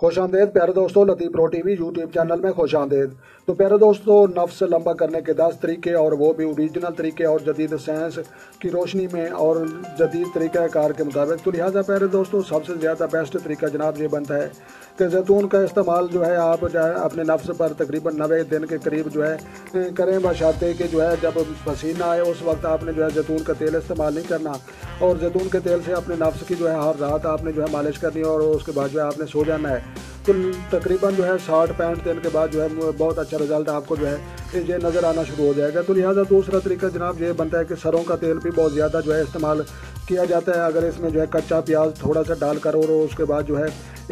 خوش آمدید پیارے دوستوں، لطیف پرو ٹی وی یوٹیوب چینل میں خوش آمدید۔ تو پیارے دوستوں، نفس لمبا کرنے کے 10 طریقے، اور وہ بھی اوریجنل طریقے اور جدید سائنس کی روشنی میں اور جدید طریقہ کار کے مطابق۔ تو لہٰذا پیارے دوستوں، سب سے زیادہ بیسٹ طریقہ جناب یہ بنتا ہے کہ زیتون کا استعمال جو ہے آپ اپنے نفس پر تقریباً 90 دن کے قریب جو ہے کریں، بشرطے کہ جو ہے جب پسینہ آئے اس وقت آپ نے جو ہے زیتون کا تیل استعمال نہیں کرنا، اور زیتون کے تیل سے اپنے نفس کی جو ہے ہر رات آپ نے جو ہے مالش کرنی ہے، اور اس کے بعد جو ہے آپ نے سو جانا ہے۔ تو تقریباً جو ہے 60-65 دن کے بعد جو ہے بہت اچھا رزلٹ آپ کو جو ہے یہ نظر آنا شروع ہو جائے گا۔ تو لہٰذا دوسرا طریقہ جناب یہ بنتا ہے کہ سروں کا تیل بھی بہت زیادہ جو ہے استعمال کیا جاتا ہے، اگر اس میں جو ہے کچا پیاز تھوڑا سا ڈال کر اور اس کے بعد جو ہے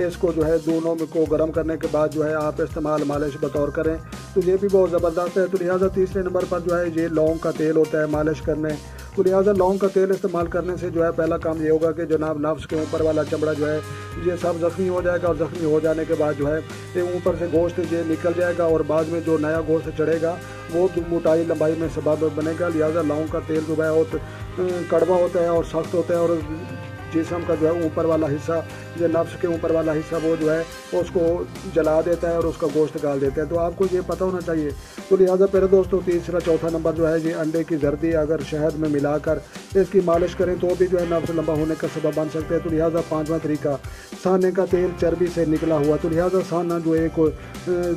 اس کو جو ہے دونوں کو گرم کرنے کے بعد جو ہے آپ استعمال مالش بطور کریں تو یہ بھی بہت زبردست ہے۔ تو لہٰذا تیسرے نمبر پر جو ہے یہ لونگ کا تیل ہوتا ہے مالش کرنے۔ تو لہٰذا لونگ کا تیل استعمال کرنے سے جو ہے پہلا کام یہ ہوگا کہ جناب نفس کے اوپر والا چمڑا جو ہے یہ سب زخمی ہو جائے گا، اور زخمی ہو جانے کے بعد جو ہے یہ اوپر سے گوشت یہ نکل جائے گا، اور بعد میں جو نیا گوشت چڑھے گا وہ موٹائی لمبائی میں سبب بنے گا۔ لہٰذا لونگ کا تیل جو ہے بہت کڑوا ہوتا ہے اور سخت ہوتا ہے، اور جسم کا جو ہے اوپر والا حصہ، یہ نفس کے اوپر والا حصہ وہ جو ہے اس کو جلا دیتا ہے اور اس کا گوشت گال دیتا ہے۔ تو آپ کو یہ پتہ ہونا چاہیے۔ تو لہٰذا پیارے دوستوں، تیسرا چوتھا نمبر جو ہے یہ انڈے کی زردی اگر شہد میں ملا کر اس کی مالش کریں تو بھی جو ہے نفس لمبا ہونے کا سبب بن سکتے ہیں۔ تو لہٰذا پانچواں طریقہ سانے کا تیل چربی سے نکلا ہوا۔ تو لہٰذا سانا جو ایک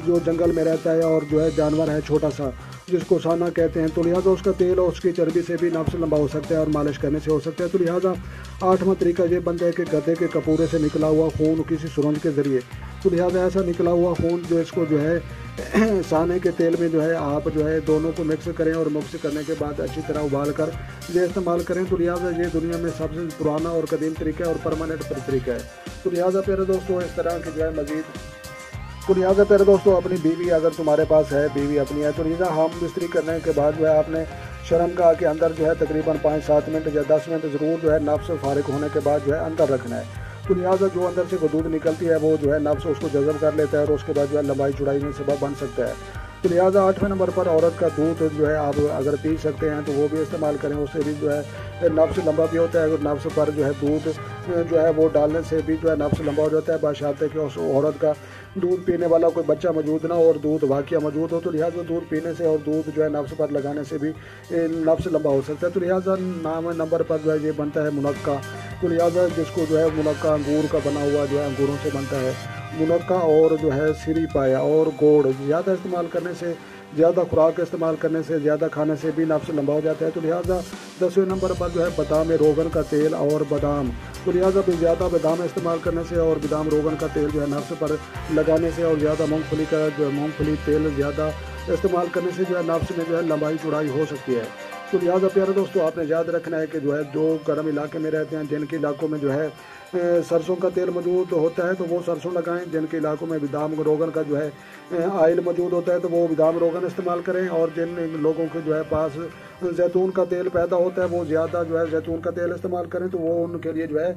جو جنگل میں رہتا ہے اور جو ہے جانور ہے چھوٹا سا جس کو سانا کہتے ہیں، تو لہٰذا اس کا تیل اور اس کی چربی سے بھی نفس لمبا ہو سکتا ہے اور مالش کرنے سے ہو سکتا ہے۔ تو لہٰذا آٹھواں طریقہ یہ بنتا ہے کہ گدھے کے کپورے سے نکلا ہوا خون کسی سرنج کے ذریعے۔ تو لہٰذا ایسا نکلا ہوا خون جو اس کو جو ہے سانے کے تیل میں جو ہے آپ جو ہے دونوں کو مکس کریں، اور مکس کرنے کے بعد اچھی طرح ابال کر یہ استعمال کریں۔ تو لہٰذا یہ دنیا میں سب سے پرانا اور قدیم طریقہ ہے اور پرماننٹ طریقہ ہے۔ تو لہٰذا پیارے دوستوں، اس طرح کی جو ہے مزید تو لہٰذا پیارے دوستوں، اپنی بیوی اگر تمہارے پاس ہے، بیوی اپنی ہے، تو لہٰذا ہم بستری کرنے کے بعد جو ہے آپ نے شرمگاہ کے اندر جو ہے تقریباً 5-7 منٹ یا 10 منٹ ضرور جو ہے نفس فارغ ہونے کے بعد جو ہے اندر رکھنا ہے۔ تو لہٰذا جو اندر سے دودھ نکلتی ہے وہ جو ہے نفس اس کو جذب کر لیتا ہے، اور اس کے بعد جو ہے لمبائی چوڑائی میں سبب بن سکتا ہے۔ تو لہٰذا 8ویں نمبر پر عورت کا دودھ جو ہے آپ اگر پی سکتے ہیں تو وہ بھی استعمال کریں، اس سے بھی جو ہے نفس لمبا بھی ہوتا ہے، اور نفس پر جو ہے دودھ جو ہے وہ ڈالنے سے بھی جو ہے نفس لمبا ہو جاتا ہے، بشرطے کہ اس عورت کا دودھ پینے والا کوئی بچہ موجود نہ ہو اور دودھ واقعہ موجود ہو۔ تو لہٰذا دودھ پینے سے اور دودھ جو ہے نفس پر لگانے سے بھی نفس لمبا ہو سکتا ہے۔ تو لہٰذا 9ویں نمبر پر جو ہے یہ بنتا ہے منقع۔ تو لہٰذا جس کو جو ہے منقع انگور کا بنا ہوا جو ہے انگوروں سے بنتا ہے منقع، اور جو ہے سری پایا اور گوڑ زیادہ استعمال کرنے سے، زیادہ خوراک استعمال کرنے سے، زیادہ کھانے سے بھی نفس لمبا ہو جاتا ہے۔ تو لہٰذا 10ویں نمبر پر جو ہے بادام روغن کا تیل اور بادام۔ تو لہٰذا بھی زیادہ بادام استعمال کرنے سے اور بادام روغن کا تیل جو ہے نفس پر لگانے سے، اور زیادہ مونگ پھلی کا جو ہے مونگ پھلی تیل زیادہ استعمال کرنے سے جو ہے نفس میں جو ہے لمبائی چوڑائی ہو سکتی ہے۔ تو لہٰذا پیارے دوستوں، آپ نے یاد رکھنا ہے کہ جو ہے جو گرم علاقے میں رہتے ہیں، جن کے علاقوں میں جو ہے سرسوں کا تیل موجود ہوتا ہے تو وہ سرسوں لگائیں، جن کے علاقوں میں بادام روغن کا جو ہے آئل موجود ہوتا ہے تو وہ بادام روغن استعمال کریں، اور جن لوگوں کے جو ہے پاس زیتون کا تیل پیدا ہوتا ہے وہ زیادہ جو ہے زیتون کا تیل استعمال کریں، تو وہ ان کے لیے جو ہے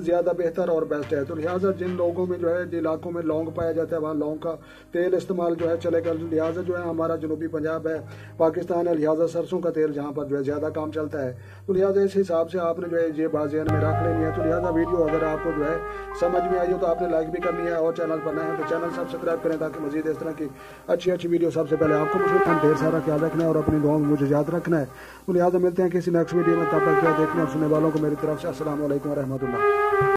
زیادہ بہتر اور بیسٹ ہے۔ تو لہٰذا جن لوگوں میں جو ہے جن علاقوں میں لونگ پایا جاتا ہے وہاں لونگ کا تیل استعمال جو ہے چلے گا۔ لہٰذا جو ہے ہمارا جنوبی پنجاب ہے، پاکستان ہے، لہٰذا سرسوں کا تیل جہاں پر جو ہے زیادہ کام چلتا ہے۔ تو لہٰذا اس حساب سے آپ نے جو ہے یہ بات ذہن میں رکھ لینی ہے۔ تو لہٰذا ویڈیو اگر آپ کو جو ہے سمجھ میں آئی ہو تو آپ نے لائک بھی کرنی ہے، اور چینل پر نئے ہیں تو چینل سبسکرائب کریں تاکہ مزید اس طرح کی اچھی ویڈیو سب سے پہلے آپ کو مشہور کریں۔ ڈھیر سارا خیال رکھنا ہے اور اپنی دعاؤں میں مجھے یاد رکھنا ہے۔ تو لہٰذا ملتے ہیں کسی نیکسٹ ویڈیو میں، تب تک دیکھنے اور سننے والوں کو میری طرف سے السلام علیکم ورحمۃ اللہ۔